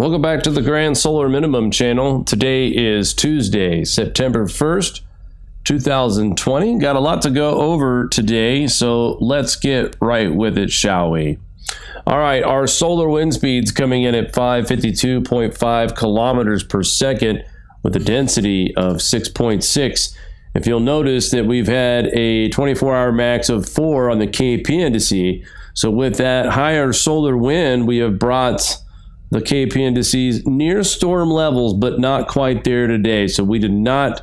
Welcome back to the Grand Solar Minimum channel. Today is Tuesday, September 1st, 2020. Got a lot to go over today, so let's get right with it, shall we? All right, our solar wind speeds coming in at 552.5 kilometers per second with a density of 6.6. If you'll notice that we've had a 24-hour max of 4 on the KP indice. So with that higher solar wind, we have brought the KP indices near storm levels, but not quite there today. So we did not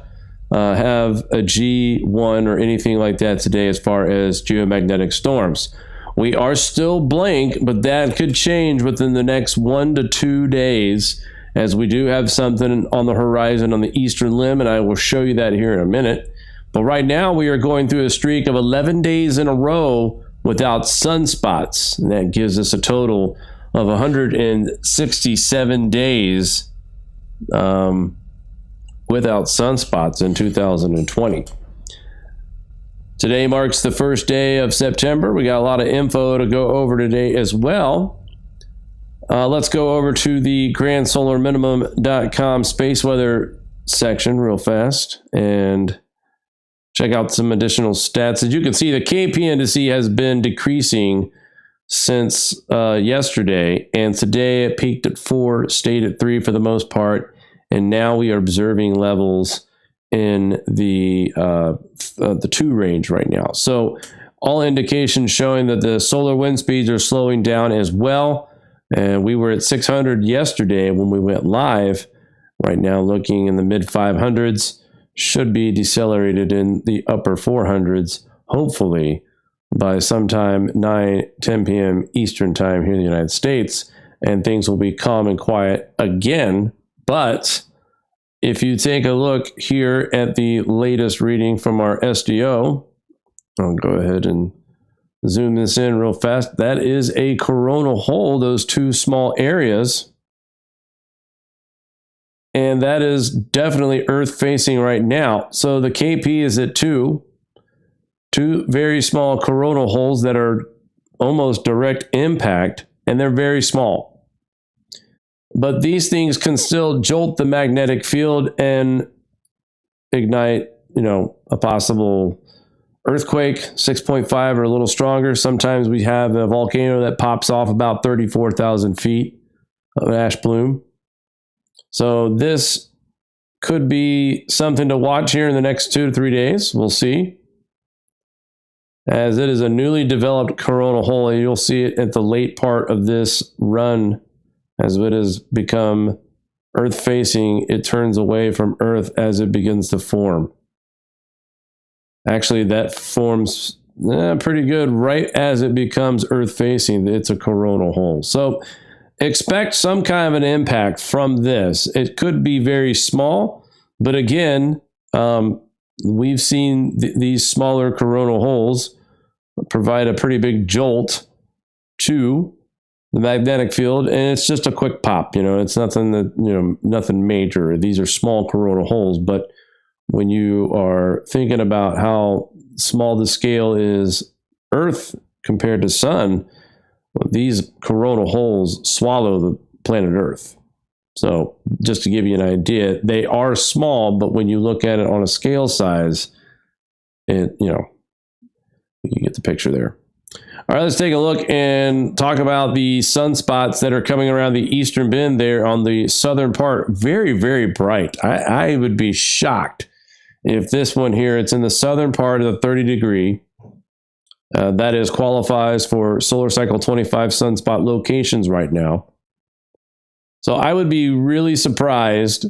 have a G1 or anything like that today as far as geomagnetic storms. We are still blank, but that could change within the next 1 to 2 days, as we do have something on the horizon on the eastern limb, and I will show you that here in a minute. But right now we are going through a streak of 11 days in a row without sunspots, and that gives us a total of 167 days without sunspots in 2020. Today marks the first day of September. We got a lot of info to go over today as well. Let's go over to the grandsolarminimum.com space weather section real fast and check out some additional stats. As you can see, the KP indice has been decreasing since yesterday, and today it peaked at 4, stayed at 3 for the most part, and now we are observing levels in the 2 range right now. So all indications showing that the solar wind speeds are slowing down as well, and we were at 600 yesterday when we went live. Right now looking in the mid 500s, should be decelerated in the upper 400s, hopefully by sometime 9-10 p.m. Eastern time here in the United States, and things will be calm and quiet again. But if you take a look here at the latest reading from our SDO, I'll go ahead and zoom this in real fast. That is a coronal hole, those 2 small areas. And that is definitely Earth facing right now. So the KP is at 2 very small coronal holes that are almost direct impact, and they're very small. But these things can still jolt the magnetic field and ignite, a possible earthquake, 6.5 or a little stronger. Sometimes we have a volcano that pops off about 34,000 feet of ash plume. So this could be something to watch here in the next 2 to 3 days. We'll see. As it is a newly developed coronal hole, you'll see it at the late part of this run. As it has become Earth facing, it turns away from Earth as it begins to form. Actually, that forms pretty good right as it becomes Earth facing. It's a coronal hole. So expect some kind of an impact from this. It could be very small, but again, we've seen these smaller coronal holes provide a pretty big jolt to the magnetic field, and it's just a quick pop. It's nothing that, nothing major. These are small coronal holes, but when you are thinking about how small the scale is Earth compared to Sun, these coronal holes swallow the planet Earth. So just to give you an idea, they are small, but when you look at it on a scale size, you get the picture there. All right, let's take a look and talk about the sunspots that are coming around the eastern bend there on the southern part. Very, very bright. I would be shocked if this one here, it's in the southern part of the 30 degree. That is qualifies for solar cycle 25 sunspot locations right now. So I would be really surprised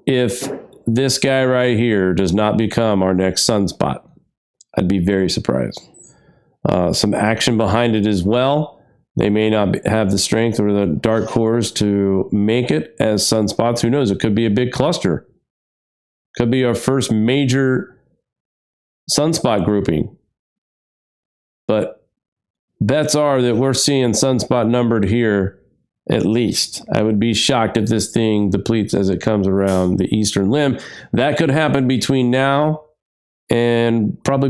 if this guy right here does not become our next sunspot. I'd be very surprised. Some action behind it as well. They may not have the strength or the dark cores to make it as sunspots. Who knows? It could be a big cluster. Could be our first major sunspot grouping. But bets are that we're seeing sunspot numbered here at least. I would be shocked if this thing depletes as it comes around the eastern limb. That could happen between now and probably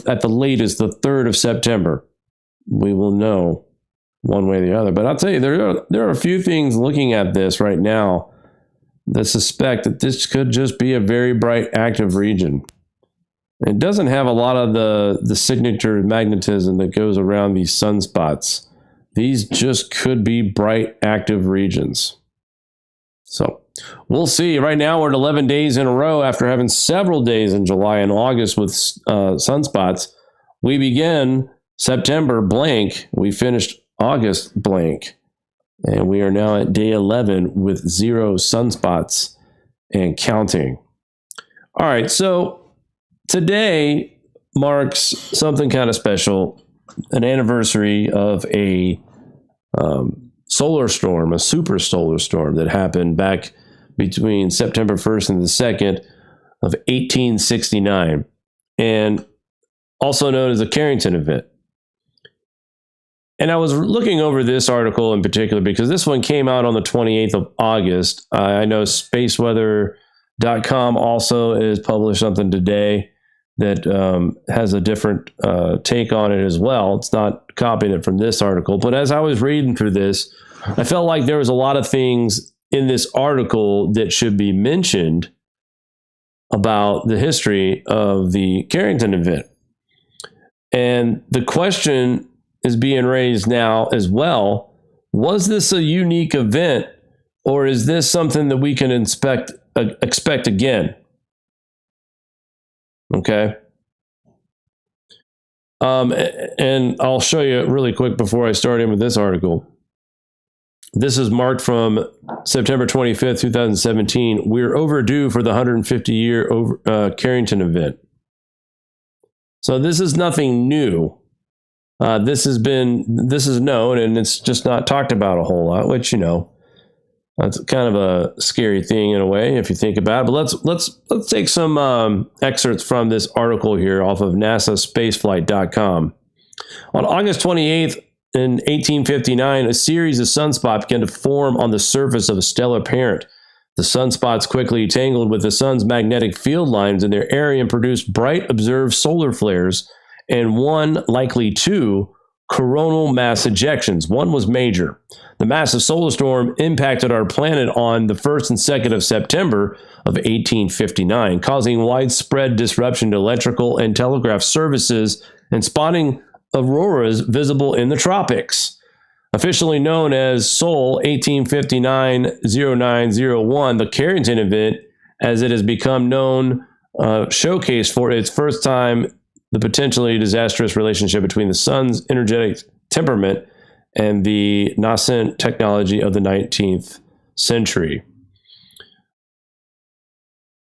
at the latest, the 3rd of September. We will know one way or the other. But I'll tell you, there are a few things looking at this right now that suspect that this could just be a very bright active region. It doesn't have a lot of the signature magnetism that goes around these sunspots. These just could be bright active regions. So we'll see. Right now we're at 11 days in a row after having several days in July and August with sunspots. We begin September blank. We finished August blank. And we are now at day 11 with 0 sunspots and counting. All right, so today marks something kind of special, an anniversary of a solar storm, a super solar storm that happened back between September 1st and the 2nd of 1869, and also known as the Carrington Event. And I was looking over this article in particular because this one came out on the 28th of August. I know SPACEWEATHER.com also has published something today that has a different take on it as well. It's not copying it from this article. But as I was reading through this, I felt like there was a lot of things in this article that should be mentioned about the history of the Carrington Event. And the question is being raised now as well. Was this a unique event, or is this something that we can expect again? Okay. And I'll show you really quick before I start in with this article. This is marked from September 25th, 2017. We're overdue for the 150-year Carrington Event. So this is nothing new. This is known, and it's just not talked about a whole lot, which, you know, that's kind of a scary thing in a way if you think about it. But let's take some excerpts from this article here off of NASAspaceflight.com. On August 28th in 1859, a series of sunspots began to form on the surface of a stellar parent. The sunspots quickly tangled with the sun's magnetic field lines in their area and produced bright observed solar flares and one, likely two, coronal mass ejections. One was major. The massive solar storm impacted our planet on the 1st and 2nd of September of 1859, causing widespread disruption to electrical and telegraph services and spawning auroras visible in the tropics. Officially known as Sol 1859-0901, the Carrington Event, as it has become known, showcased for its first time the potentially disastrous relationship between the sun's energetic temperament and the nascent technology of the 19th century.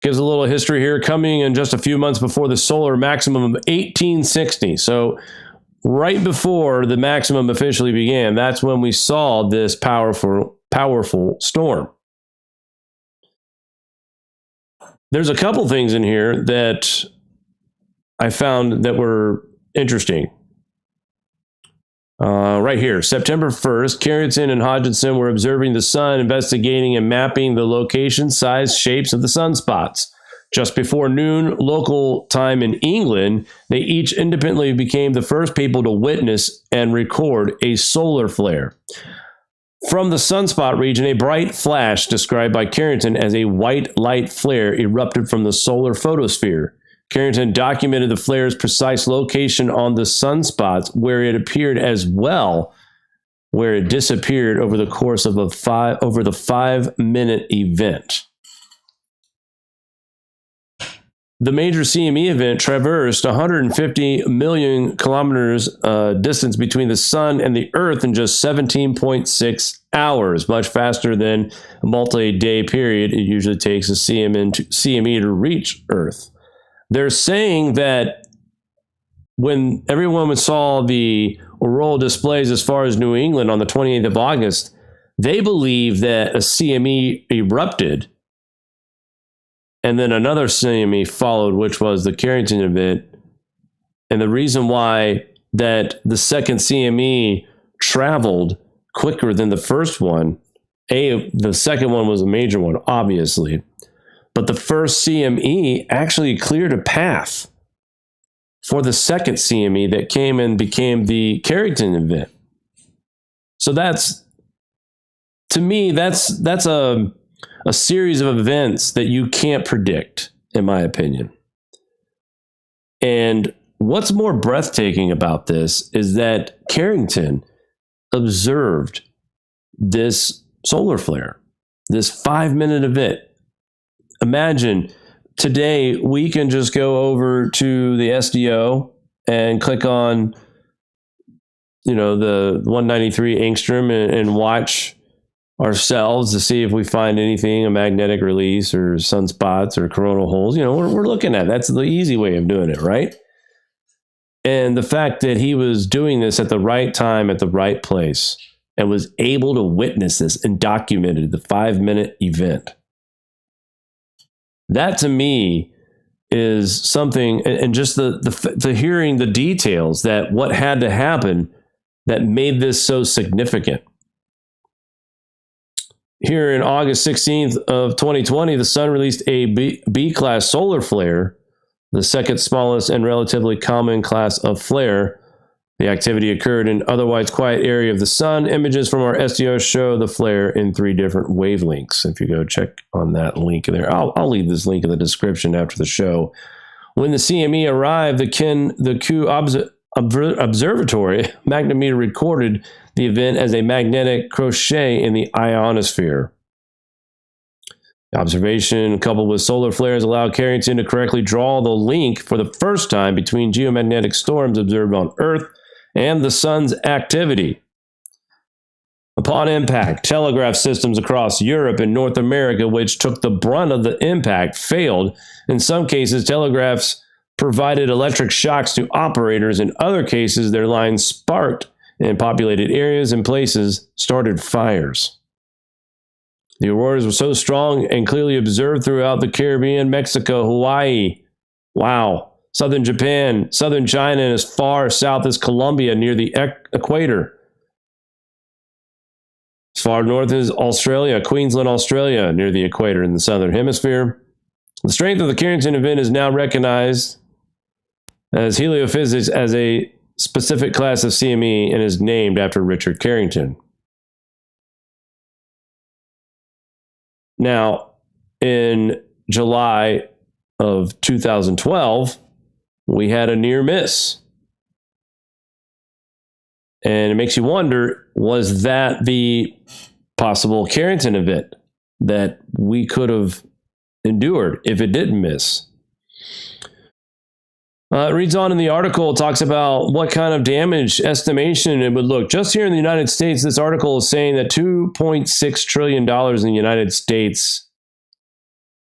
Gives a little history here, coming in just a few months before the solar maximum of 1860. So right before the maximum officially began, that's when we saw this powerful storm. There's a couple things in here that I found that were interesting. Right here, September 1st, Carrington and Hodgson were observing the sun, investigating and mapping the location, size, shapes of the sunspots. Just before noon local time in England, they each independently became the first people to witness and record a solar flare. From the sunspot region, a bright flash, described by Carrington as a white light flare, erupted from the solar photosphere. Carrington documented the flare's precise location on the sunspots, where it appeared, as well where it disappeared over the course of the 5-minute event. The major CME event traversed 150 million kilometers distance between the sun and the Earth in just 17.6 hours, much faster than a multi-day period it usually takes a CME to reach Earth. They're saying that when everyone saw the auroral displays as far as New England on the 28th of August, they believe that a CME erupted and then another CME followed, which was the Carrington Event. And the reason why that the second CME traveled quicker than the first one, the second one was a major one, obviously. But the first CME actually cleared a path for the second CME that came and became the Carrington Event. So that's, to me, that's a series of events that you can't predict, in my opinion. And what's more breathtaking about this is that Carrington observed this solar flare, this 5-minute event. Imagine today we can just go over to the SDO and click on, the 193 angstrom and watch ourselves to see if we find anything, a magnetic release or sunspots or coronal holes. We're looking at. That's the easy way of doing it, right? And the fact that he was doing this at the right time, at the right place, and was able to witness this and documented the 5-minute event. That to me is something, and just the hearing the details that what had to happen that made this so significant. Here in August 16th of 2020, the sun released a B-class solar flare, the second smallest and relatively common class of flare. The activity occurred in otherwise quiet area of the sun. Images from our SDO show the flare in 3 different wavelengths. If you go check on that link there, I'll leave this link in the description after the show. When the CME arrived, the Kew Observatory magnetometer recorded the event as a magnetic crochet in the ionosphere. The observation, coupled with solar flares, allowed Carrington to correctly draw the link for the first time between geomagnetic storms observed on Earth and the sun's activity. Upon impact, telegraph systems across Europe and North America, which took the brunt of the impact, failed. In some cases, telegraphs provided electric shocks to operators. In other cases, their lines sparked in populated areas and places, started fires. The auroras were so strong and clearly observed throughout the Caribbean, Mexico, Hawaii, southern Japan, southern China, and as far south as Colombia near the equator. As far north as Australia, Queensland, Australia, near the equator in the southern hemisphere. The strength of the Carrington event is now recognized as heliophysics as a specific class of CME and is named after Richard Carrington. Now, in July of 2012, we had a near miss. And it makes you wonder, was that the possible Carrington event that we could have endured if it didn't miss? It reads on in the article, it talks about what kind of damage estimation it would look. Just here in the United States, this article is saying that $2.6 trillion in the United States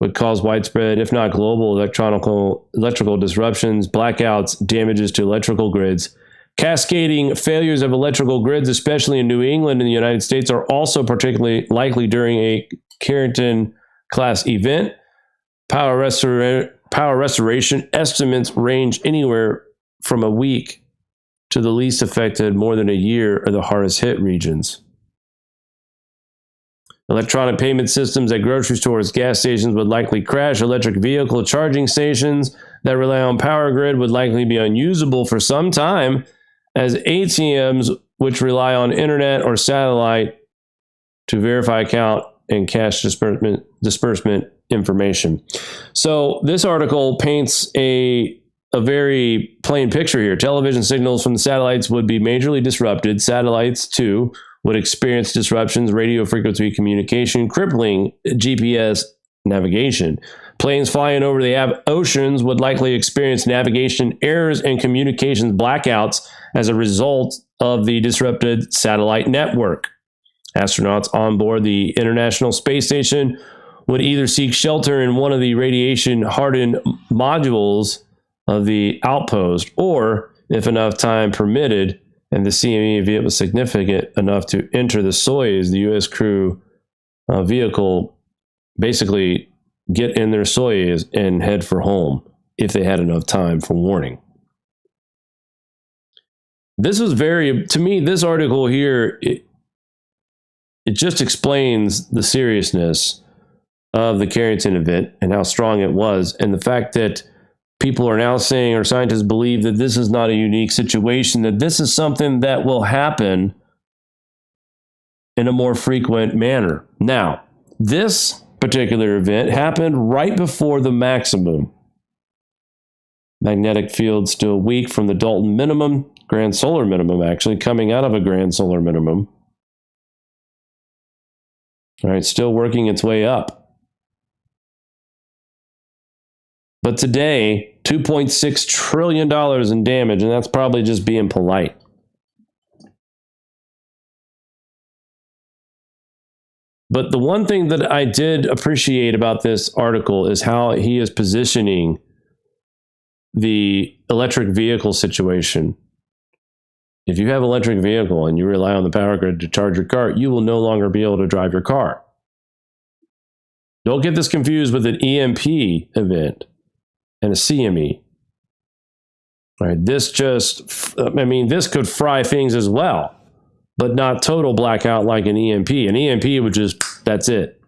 would cause widespread, if not global, electrical disruptions, blackouts, damages to electrical grids. Cascading failures of electrical grids, especially in New England and the United States, are also particularly likely during a Carrington-class event. Power restoration estimates range anywhere from a week to the least affected more than a year are the hardest hit regions. Electronic payment systems at grocery stores, gas stations would likely crash. Electric vehicle charging stations that rely on power grid would likely be unusable for some time, as ATMs, which rely on internet or satellite to verify account and cash disbursement information. So this article paints a very plain picture here. Television signals from the satellites would be majorly disrupted. Satellites, too, would experience disruptions, radio frequency communication, crippling GPS navigation. Planes flying over the oceans would likely experience navigation errors and communications blackouts as a result of the disrupted satellite network. Astronauts on board the International Space Station would either seek shelter in one of the radiation-hardened modules of the outpost, or, if enough time permitted, and the CME event was significant enough to enter the Soyuz, the U.S. crew vehicle, basically get in their Soyuz and head for home if they had enough time for warning. This was to me, this article here, it just explains the seriousness of the Carrington event and how strong it was, and the fact that people are now saying, or scientists believe, that this is not a unique situation, that this is something that will happen in a more frequent manner. Now, this particular event happened right before the maximum. Magnetic field still weak from the Dalton minimum, grand solar minimum actually, coming out of a grand solar minimum. All right, still working its way up. But today, $2.6 trillion in damage, and that's probably just being polite. But the one thing that I did appreciate about this article is how he is positioning the electric vehicle situation. If you have an electric vehicle and you rely on the power grid to charge your car, you will no longer be able to drive your car. Don't get this confused with an EMP event and a CME. All right, this could fry things as well, but not total blackout like an EMP. An EMP would just, that's it.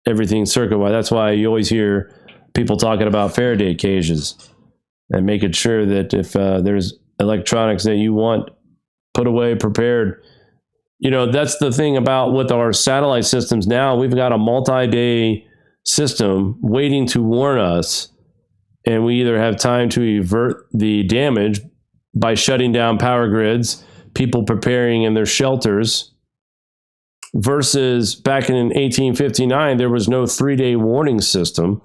Everything's circuit-wide. That's why you always hear people talking about Faraday cages and making sure that if there's electronics that you want put away, prepared. You know, that's the thing about with our satellite systems now. We've got a multi-day system waiting to warn us, and we either have time to avert the damage by shutting down power grids, people preparing in their shelters, versus back in 1859, there was no 3-day warning system.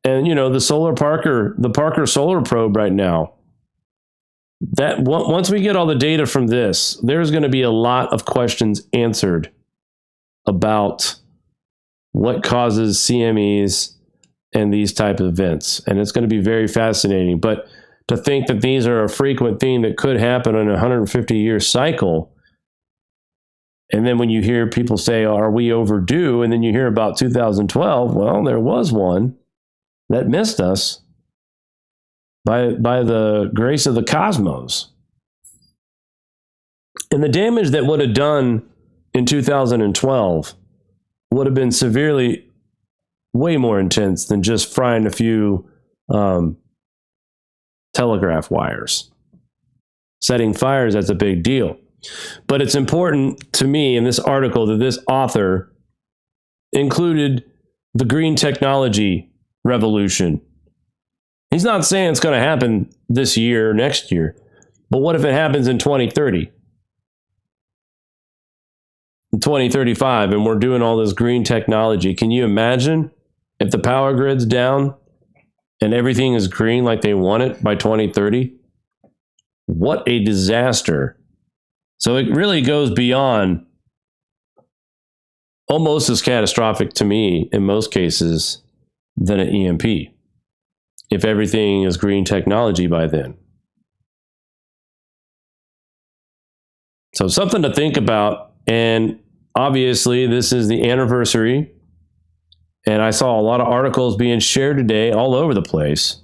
And, you know, the Parker Solar Probe right now, that once we get all the data from this, there's going to be a lot of questions answered about what causes CMEs and these type of events. And it's going to be very fascinating. But to think that these are a frequent thing that could happen in a 150-year cycle, and then when you hear people say, are we overdue? And then you hear about 2012, well, there was one that missed us by the grace of the cosmos. And the damage that would have done in 2012 would have been severely, way more intense than just frying a few telegraph wires. Setting fires, that's a big deal. But it's important to me in this article that this author included the green technology revolution. He's not saying it's going to happen this year or next year, but what if it happens in 2030, in 2035, and we're doing all this green technology? Can you imagine if the power grid's down and everything is green like they want it by 2030? What a disaster. So it really goes beyond, almost as catastrophic to me in most cases than an EMP, if everything is green technology by then. So something to think about. And obviously this is the anniversary, and I saw a lot of articles being shared today all over the place.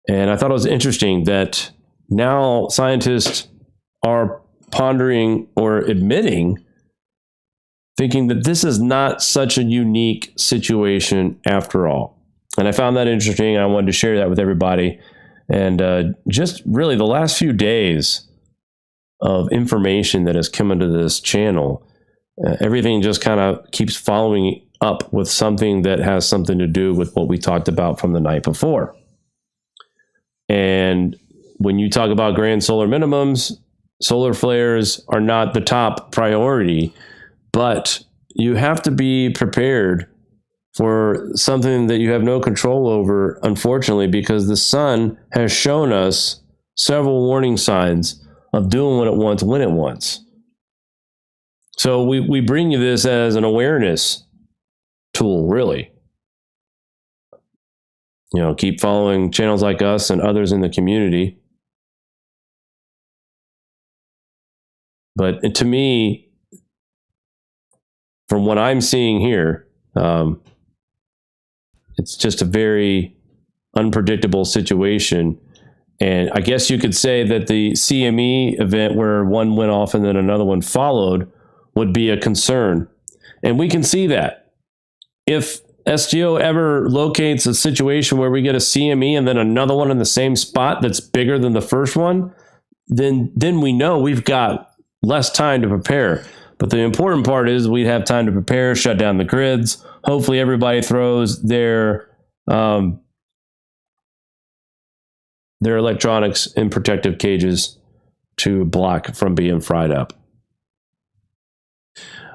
And I thought it was interesting that now scientists are pondering or admitting, thinking that this is not such a unique situation after all. And I found that interesting. I wanted to share that with everybody. And just really the last few days of information that has come into this channel, everything just kind of keeps following up with something that has something to do with what we talked about from the night before. And when you talk about grand solar minimums, solar flares are not the top priority, but you have to be prepared for something that you have no control over, unfortunately, because the sun has shown us several warning signs of doing what it wants when it wants. So we bring you this as an awareness tool, really. You know, keep following channels like us and others in the community. But to me, from what I'm seeing here, it's just a very unpredictable situation. And I guess you could say that the CME event where one went off and then another one followed would be a concern. And we can see that. If SGO ever locates a situation where we get a CME and then another one in the same spot that's bigger than the first one, then we know we've got less time to prepare. But the important part is we have time to prepare, shut down the grids. Hopefully everybody throws their electronics in protective cages to block from being fried up.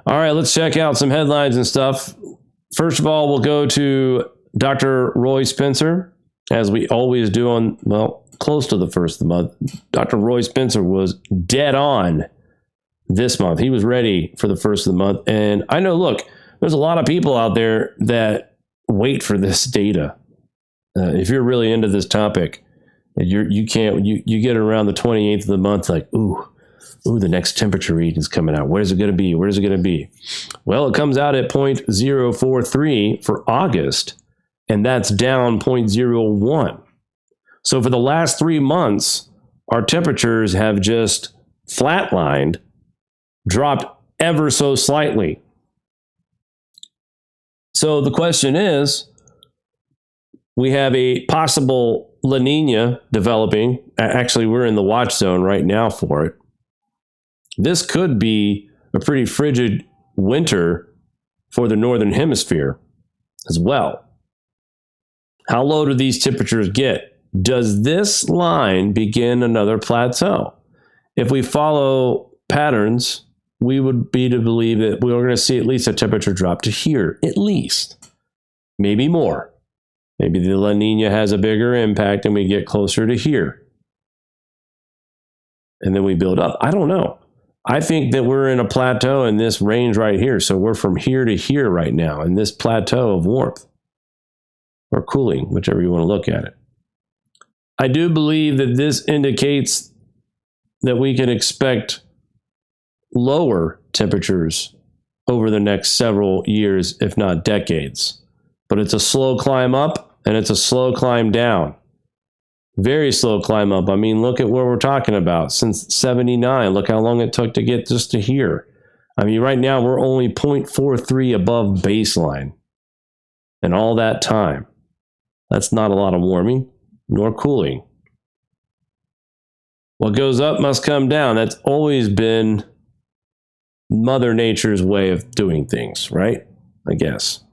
All right, let's check out some headlines and stuff. First of all, we'll go to Dr. Roy Spencer, as we always do on, well, close to the first of the month. Dr. Roy Spencer was dead on this month. He was ready for the first of the month. And I know, look, there's a lot of people out there that wait for this data. If you're really into this topic, you get around the 28th of the month, like, ooh, the next temperature reading is coming out. Where's it going to be? Where's it going to be? Well, it comes out at 0.043 for August, and that's down 0.01. So for the last 3 months, our temperatures have just flatlined, dropped ever so slightly. So the question is, we have a possible La Niña developing. Actually, we're in the watch zone right now for it. This could be a pretty frigid winter for the northern hemisphere as well. How low do these temperatures get? Does this line begin another plateau? If we follow patterns, we would be to believe that we're going to see at least a temperature drop to here, at least. Maybe more. Maybe the La Niña has a bigger impact and we get closer to here. And then we build up. I don't know. I think that we're in a plateau in this range right here. So we're from here to here right now in this plateau of warmth or cooling, whichever you want to look at it. I do believe that this indicates that we can expect lower temperatures over the next several years, if not decades. But it's a slow climb up and it's a slow climb down. Very slow climb up. I mean, look at where we're talking about. Since 79, look how long it took to get just to here. I mean, right now we're only 0.43 above baseline. And all that time. That's not a lot of warming nor cooling. What goes up must come down. That's always been Mother Nature's way of doing things, right? I guess.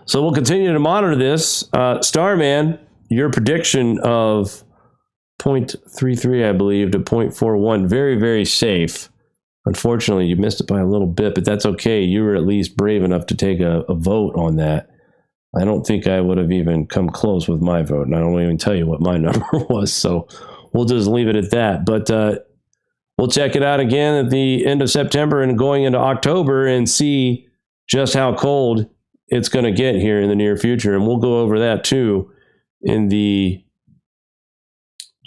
So we'll continue to monitor this. Starman, your prediction of 0.33, I believe, to 0.41, very, very safe. Unfortunately, you missed it by a little bit, but that's okay. You were at least brave enough to take a vote on that. I don't think I would have even come close with my vote, and I don't even tell you what my number was, so we'll just leave it at that. But we'll check it out again at the end of September and going into October and see just how cold it's going to get here in the near future. And we'll go over that too in the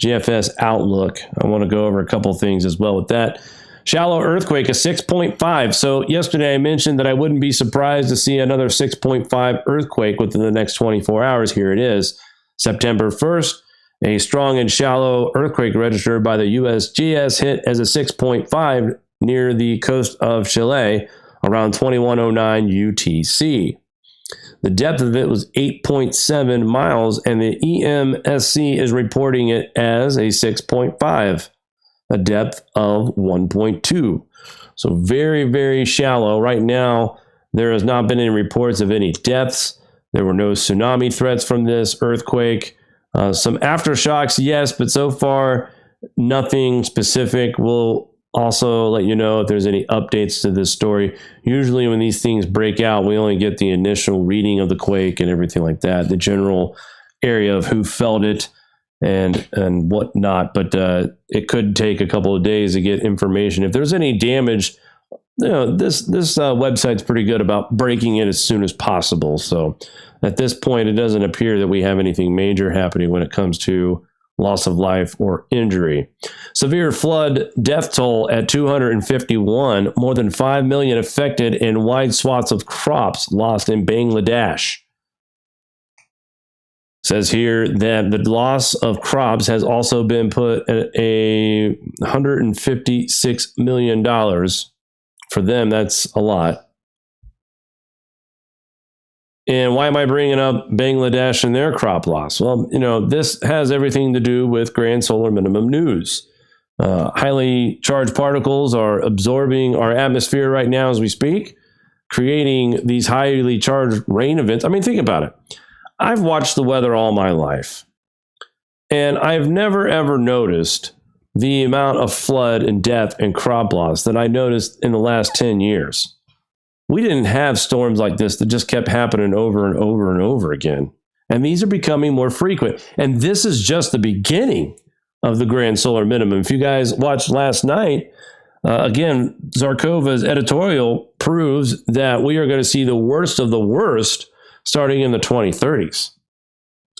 GFS Outlook. I want to go over a couple things as well with that. Shallow earthquake, a 6.5. So yesterday I mentioned that I wouldn't be surprised to see another 6.5 earthquake within the next 24 hours. Here it is, September 1st. A strong and shallow earthquake registered by the USGS hit as a 6.5 near the coast of Chile around 2109 UTC. The depth of it was 8.7 miles, and the EMSC is reporting it as a 6.5, a depth of 1.2. So very, very shallow. Right now, there has not been any reports of any deaths. There were no tsunami threats from this earthquake. Some aftershocks, yes, but so far, nothing specific. We'll also let you know if there's any updates to this story. Usually when these things break out, we only get the initial reading of the quake and everything like that, the general area of who felt it and whatnot. But it could take a couple of days to get information. If there's any damage, you know, this website's pretty good about breaking it as soon as possible. So at this point, it doesn't appear that we have anything major happening when it comes to loss of life or injury. Severe flood death toll at 251, more than 5 million affected, and wide swaths of crops lost in Bangladesh. Says here that the loss of crops has also been put at a $156 million. For them, that's a lot. And why am I bringing up Bangladesh and their crop loss? Well, you know, this has everything to do with grand solar minimum news. Highly charged particles are absorbing our atmosphere right now as we speak, creating these highly charged rain events. I mean, think about it. I've watched the weather all my life, and I've never, ever noticed the amount of flood and death and crop loss that I noticed in the last 10 years. We didn't have storms like this that just kept happening over and over and over again. And these are becoming more frequent. And this is just the beginning of the grand solar minimum. If you guys watched last night, again, Zarkova's editorial proves that we are going to see the worst of the worst starting in the 2030s.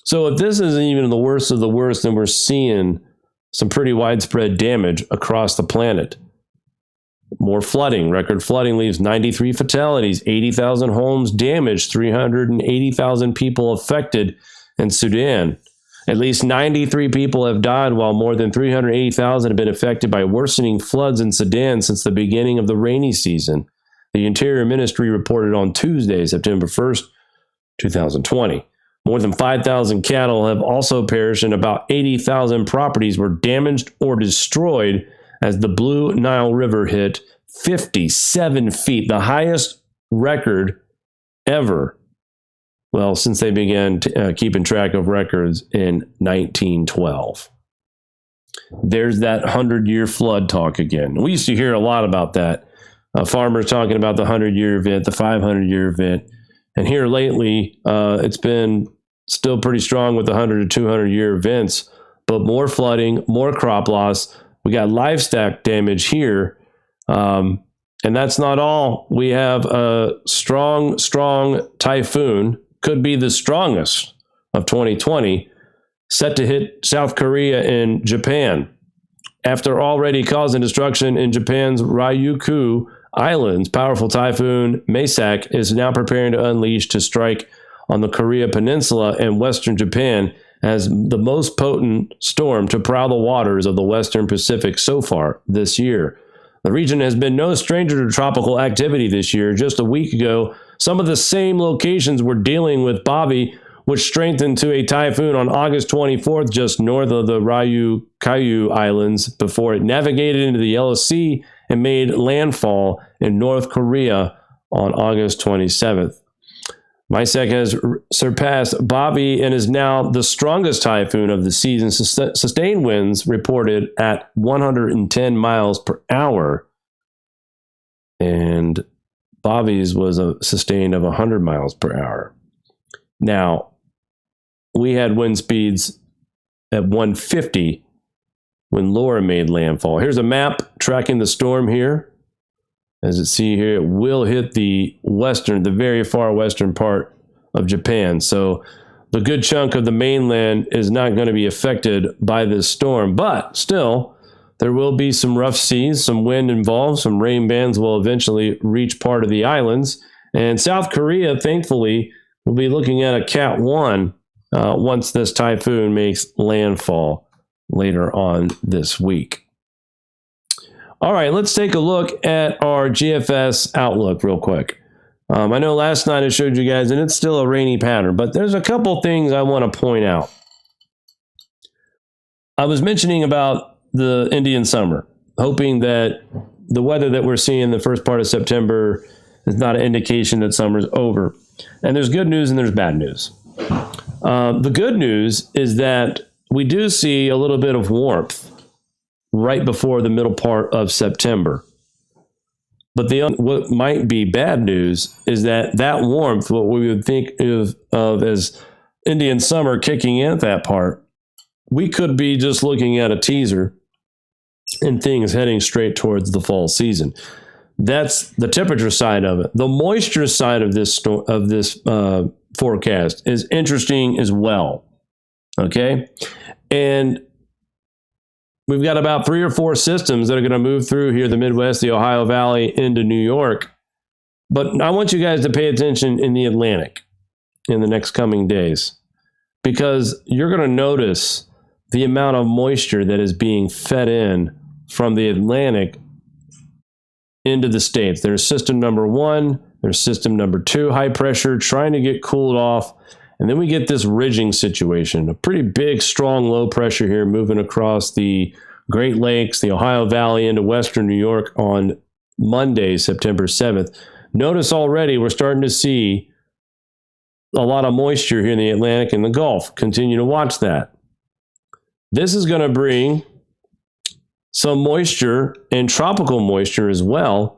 So if this isn't even the worst of the worst, then we're seeing some pretty widespread damage across the planet. More flooding. Record flooding leaves 93 fatalities, 80,000 homes damaged, 380,000 people affected in Sudan. At least 93 people have died, while more than 380,000 have been affected by worsening floods in Sudan since the beginning of the rainy season. The Interior Ministry reported on Tuesday, September 1st, 2020. More than 5,000 cattle have also perished, and about 80,000 properties were damaged or destroyed as the Blue Nile River hit 57 feet, the highest record ever. Well, since they began keeping track of records in 1912. There's that 100-year flood talk again. We used to hear a lot about that. Farmers talking about the 100-year event, the 500-year event. And here lately, it's been still pretty strong with the 100 to 200-year events, but more flooding, more crop loss. We got livestock damage here. And that's not all. We have a strong typhoon, could be the strongest of 2020, set to hit South Korea and Japan. After already causing destruction in Japan's Ryukyu Islands, powerful typhoon Meisak is now preparing to unleash to strike on the Korea Peninsula and western Japan as the most potent storm to prowl the waters of the Western Pacific so far this year. The region has been no stranger to tropical activity this year. Just a week ago, some of the same locations were dealing with Bobby, which strengthened to a typhoon on August 24th, just north of the Ryukyu Islands, before it navigated into the Yellow Sea and made landfall in North Korea on August 27th. Meisak has surpassed Bobby and is now the strongest typhoon of the season. Sustained winds reported at 110 miles per hour. And Bobby's was a sustained of 100 miles per hour. Now, we had wind speeds at 150 when Laura made landfall. Here's a map tracking the storm here. As you see here, it will hit the very far western part of Japan. So the good chunk of the mainland is not going to be affected by this storm. But still, there will be some rough seas, some wind involved, some rain bands will eventually reach part of the islands. And South Korea, thankfully, will be looking at a Cat 1 once this typhoon makes landfall later on this week. All right, let's take a look at our GFS outlook real quick. I know last night I showed you guys, and it's still a rainy pattern, but there's a couple things I want to point out. I was mentioning about the Indian summer, hoping that the weather that we're seeing the first part of September is not an indication that summer's over. And there's good news and there's bad news. The good news is that we do see a little bit of warmth right before the middle part of September. But what might be bad news is that warmth, what we would think of as Indian summer kicking in at that part, we could be just looking at a teaser and things heading straight towards the fall season. That's the temperature side of it. The moisture side of this forecast is interesting as well. Okay, and we've got about 3 or 4 systems that are going to move through here, the Midwest, the Ohio Valley, into New York. But I want you guys to pay attention in the Atlantic in the next coming days, because you're going to notice the amount of moisture that is being fed in from the Atlantic into the states. There's system number 1, there's system number 2, high pressure, trying to get cooled off. And then we get this ridging situation, a pretty big, strong low pressure here moving across the Great Lakes, the Ohio Valley into western New York on Monday, September 7th. Notice already we're starting to see a lot of moisture here in the Atlantic and the Gulf. Continue to watch that. This is going to bring some moisture and tropical moisture as well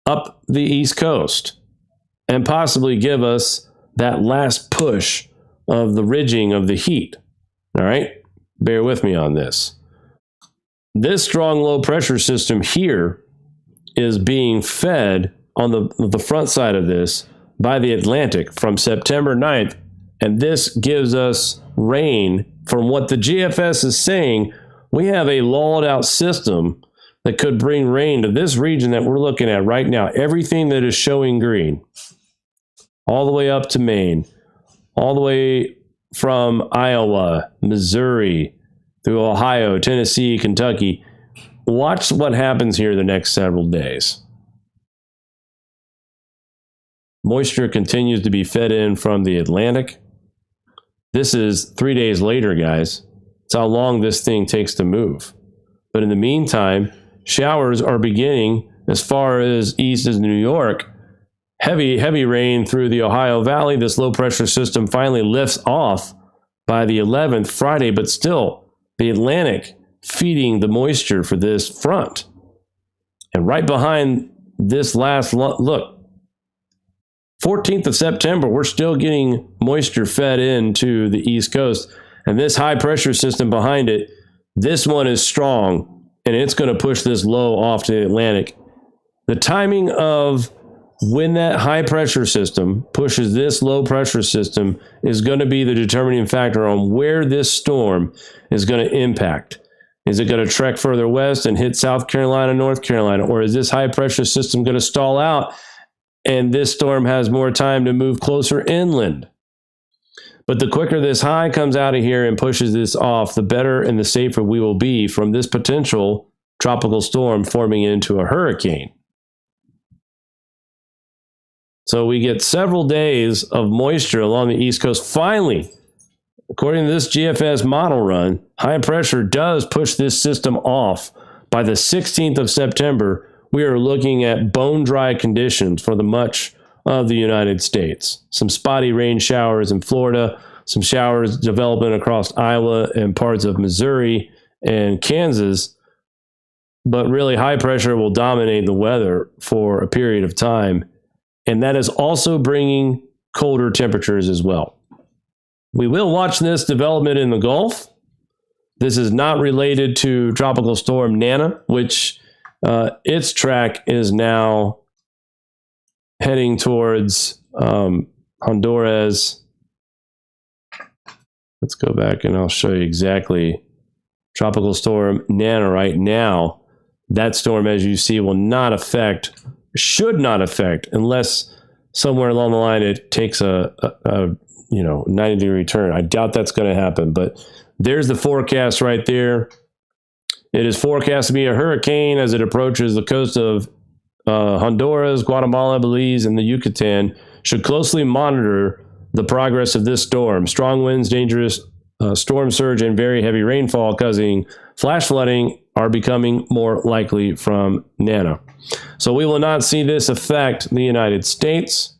up the East Coast and possibly give us that last push of the ridging of the heat. All right, bear with me on this. This strong low pressure system here is being fed on the front side of this by the Atlantic from September 9th, and this gives us rain. From what the GFS is saying, we have a lulled out system that could bring rain to this region that we're looking at right now. Everything that is showing green, all the way up to Maine, all the way from Iowa, Missouri, through Ohio, Tennessee, Kentucky. Watch what happens here the next several days. Moisture continues to be fed in from the Atlantic. This is 3 days later, guys. It's how long this thing takes to move. But in the meantime, showers are beginning as far as east as New York. Heavy rain through the Ohio Valley. This low pressure system finally lifts off by the 11th, Friday, but still the Atlantic feeding the moisture for this front. And right behind this last look, 14th of September, we're still getting moisture fed into the East Coast. And this high pressure system behind it, this one is strong, and it's going to push this low off to the Atlantic. The timing of when that high pressure system pushes this low pressure system is going to be the determining factor on where this storm is going to impact. Is it going to trek further west and hit South Carolina, North Carolina, or is this high pressure system going to stall out and this storm has more time to move closer inland? But the quicker this high comes out of here and pushes this off, the better and the safer we will be from this potential tropical storm forming into a hurricane. So we get several days of moisture along the East Coast. Finally, according to this GFS model run, high pressure does push this system off. By the 16th of September, we are looking at bone dry conditions for the much of the United States. Some spotty rain showers in Florida, some showers developing across Iowa and parts of Missouri and Kansas. But really, high pressure will dominate the weather for a period of time. And that is also bringing colder temperatures as well. We will watch this development in the Gulf. This is not related to Tropical Storm Niña, which its track is now heading towards Honduras. Let's go back and I'll show you exactly. Tropical Storm Niña right now. That storm, as you see, will not affect, should not affect, unless somewhere along the line it takes a 90-degree turn. I doubt that's going to happen, but there's the forecast right there. It is forecast to be a hurricane as it approaches the coast of Honduras, Guatemala, Belize, and the Yucatan. Should closely monitor the progress of this storm. Strong winds, dangerous storm surge, and very heavy rainfall causing flash flooding are becoming more likely from Niña. So we will not see this affect the United States.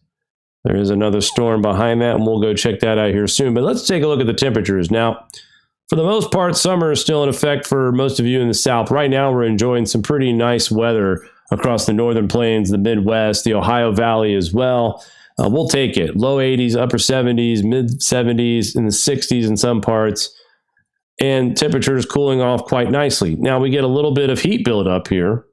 There is another storm behind that, and we'll go check that out here soon. But let's take a look at the temperatures. Now, for the most part, summer is still in effect for most of you in the South. Right now, we're enjoying some pretty nice weather across the northern plains, the Midwest, the Ohio Valley as well. We'll take it. Low 80s, upper 70s, mid 70s, in the 60s in some parts. And temperatures cooling off quite nicely. Now, we get a little bit of heat buildup here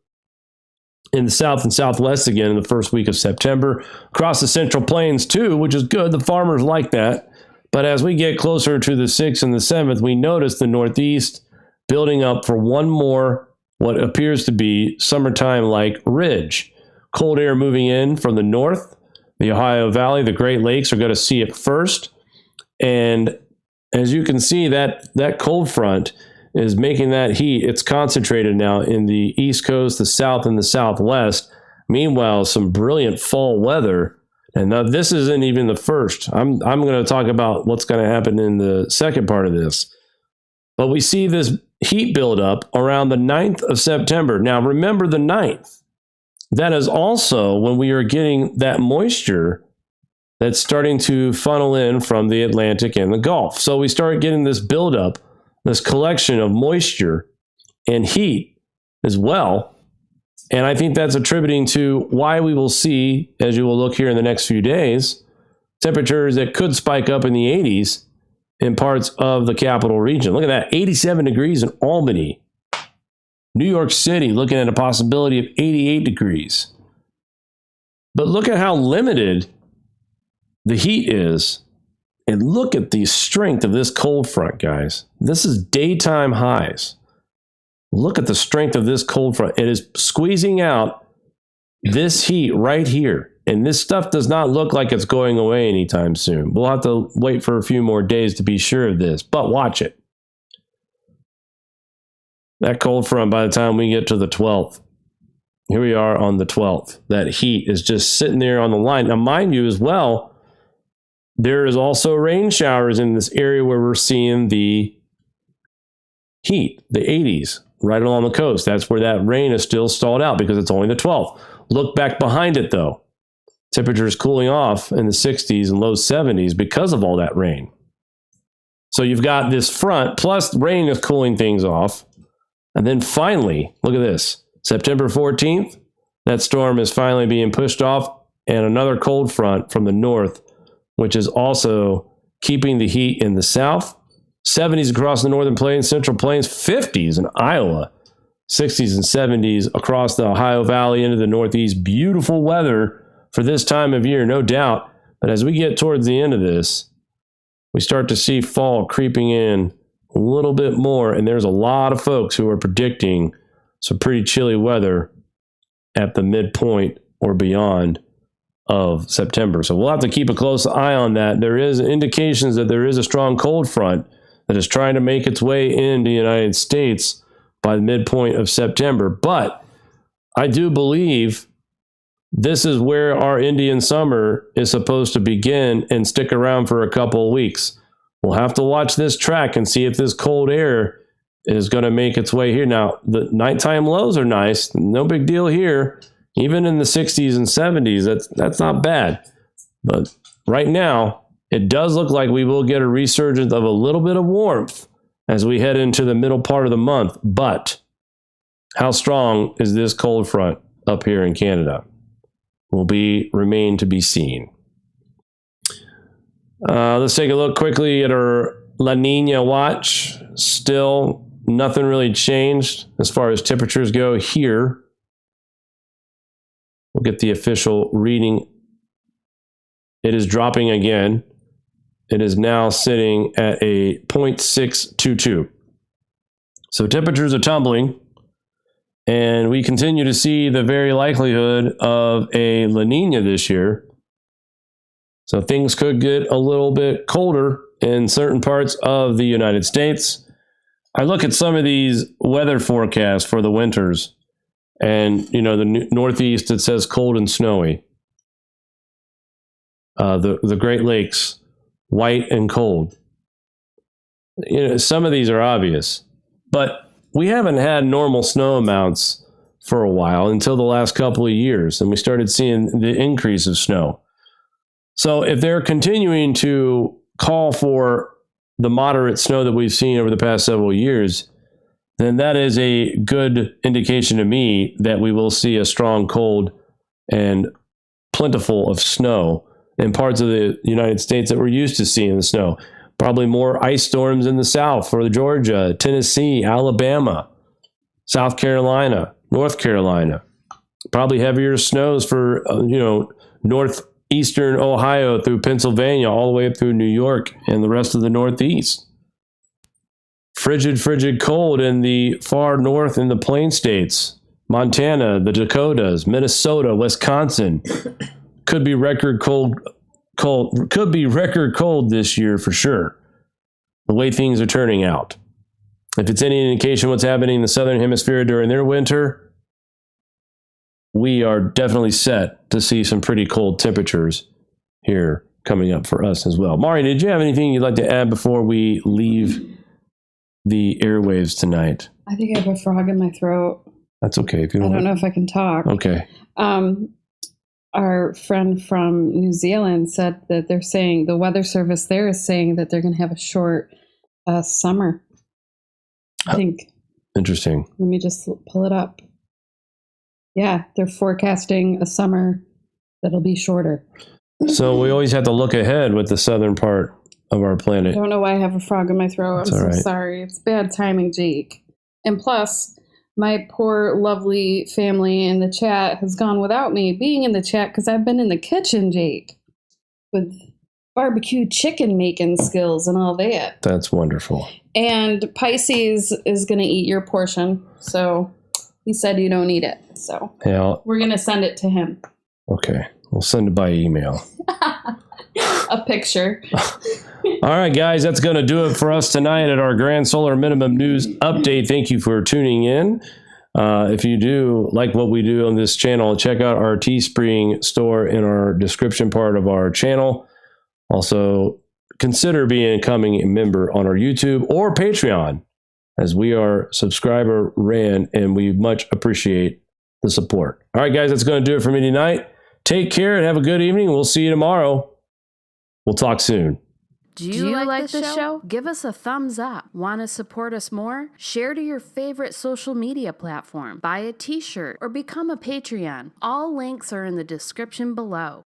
in the south and southwest again in the first week of September. Across the central plains too, which is good. The farmers like that. But as we get closer to the 6th and the 7th, we notice the northeast building up for one more what appears to be summertime-like ridge. Cold air moving in from the north. The Ohio Valley, the Great Lakes are going to see it first. And as you can see, that cold front is making that heat. It's concentrated now in the East Coast, the South, and the Southwest. Meanwhile, some brilliant fall weather. And now this isn't even the first. I'm going to talk about what's going to happen in the second part of this. But we see this heat buildup around the 9th of September. Now, remember the 9th. That is also when we are getting that moisture that's starting to funnel in from the Atlantic and the Gulf. So we start getting this buildup, this collection of moisture and heat as well. And I think that's attributing to why we will see, as you will look here in the next few days, temperatures that could spike up in the 80s in parts of the capital region. Look at that, 87 degrees in Albany. New York City looking at a possibility of 88 degrees. But look at how limited the heat is. And look at the strength of this cold front, guys. This is daytime highs. Look at the strength of this cold front. It is squeezing out this heat right here. And this stuff does not look like it's going away anytime soon. We'll have to wait for a few more days to be sure of this, but watch it. That cold front, by the time we get to the 12th, here we are on the 12th. That heat is just sitting there on the line. Now, mind you as well, there is also rain showers in this area where we're seeing the heat, the 80s, right along the coast. That's where that rain is still stalled out because it's only the 12th. Look back behind it, though. Temperatures cooling off in the 60s and low 70s because of all that rain. So you've got this front, plus rain is cooling things off. And then finally, look at this. September 14th, that storm is finally being pushed off, and another cold front from the north, which is also keeping the heat in the south. 70s across the northern plains, central plains, 50s in Iowa, 60s and 70s across the Ohio Valley into the northeast. Beautiful weather for this time of year, no doubt. But as we get towards the end of this, we start to see fall creeping in a little bit more, and there's a lot of folks who are predicting some pretty chilly weather at the midpoint or beyond of September. So we'll have to keep a close eye on that. There is indications that there is a strong cold front that is trying to make its way into the United States by the midpoint of September. But I do believe this is where our Indian summer is supposed to begin and stick around for a couple of weeks. We'll have to watch this track and see if this cold air is going to make its way here. Now, the nighttime lows are nice. No big deal here. Even in the 60s and 70s, that's not bad. But right now, it does look like we will get a resurgence of a little bit of warmth as we head into the middle part of the month. But how strong is this cold front up here in Canada? Will remain to be seen. Let's take a look quickly at our La Niña watch. Still, nothing really changed as far as temperatures go here. We'll get the official reading. It is dropping again. It is now sitting at a 0.622. So temperatures are tumbling, and we continue to see the very likelihood of a La Niña this year. So things could get a little bit colder in certain parts of the United States. I look at some of these weather forecasts for the winters, and you know, the Northeast, it says cold and snowy. The Great Lakes, white and cold. You know, some of these are obvious, but we haven't had normal snow amounts for a while until the last couple of years, and we started seeing the increase of snow. So if they're continuing to call for the moderate snow that we've seen over the past several years, then that is a good indication to me that we will see a strong cold and plentiful of snow in parts of the United States that we're used to seeing the snow. Probably more ice storms in the south for Georgia, Tennessee, Alabama, South Carolina, North Carolina. Probably heavier snows for, northeastern Ohio through Pennsylvania, all the way up through New York and the rest of the Northeast. Frigid cold in the far north in the plain states. Montana, the Dakotas, Minnesota, Wisconsin. Could be record cold. Could be record cold this year for sure. The way things are turning out. If it's any indication what's happening in the southern hemisphere during their winter, we are definitely set to see some pretty cold temperatures here coming up for us as well. Mari, did you have anything you'd like to add before we leave the airwaves tonight? I think I have a frog in my throat. That's okay. If you I don't know if I can talk. Okay. Our friend from New Zealand said that they're saying the weather service there is saying that they're going to have a short summer. I think. Interesting. Let me just pull it up. Yeah, they're forecasting a summer that'll be shorter. So we always have to look ahead with the southern part of our I planet. don't know why I have a frog in my throat. That's I'm so all right. sorry. It's bad timing, Jake. And plus, my poor, lovely family in the chat has gone without me being in the chat because I've been in the kitchen, Jake, with barbecue chicken making skills and all that. That's wonderful. And Pisces is going to eat your portion. So he said you don't eat it. So Yeah. we're going to send it to him. Okay. We'll send it by email. A picture. All right, guys, that's going to do it for us tonight at our Grand Solar Minimum News Update. Thank you for tuning in. If you do like what we do on this channel, check out our Teespring store in our description part of our channel. Also, consider becoming a member on our YouTube or Patreon, as we are subscriber ran, and we much appreciate the support. All right, guys, that's going to do it for me tonight. Take care and have a good evening. We'll see you tomorrow. We'll talk soon. Do you like the show? Give us a thumbs up. Want to support us more? Share to your favorite social media platform. Buy a t-shirt or become a Patreon. All links are in the description below.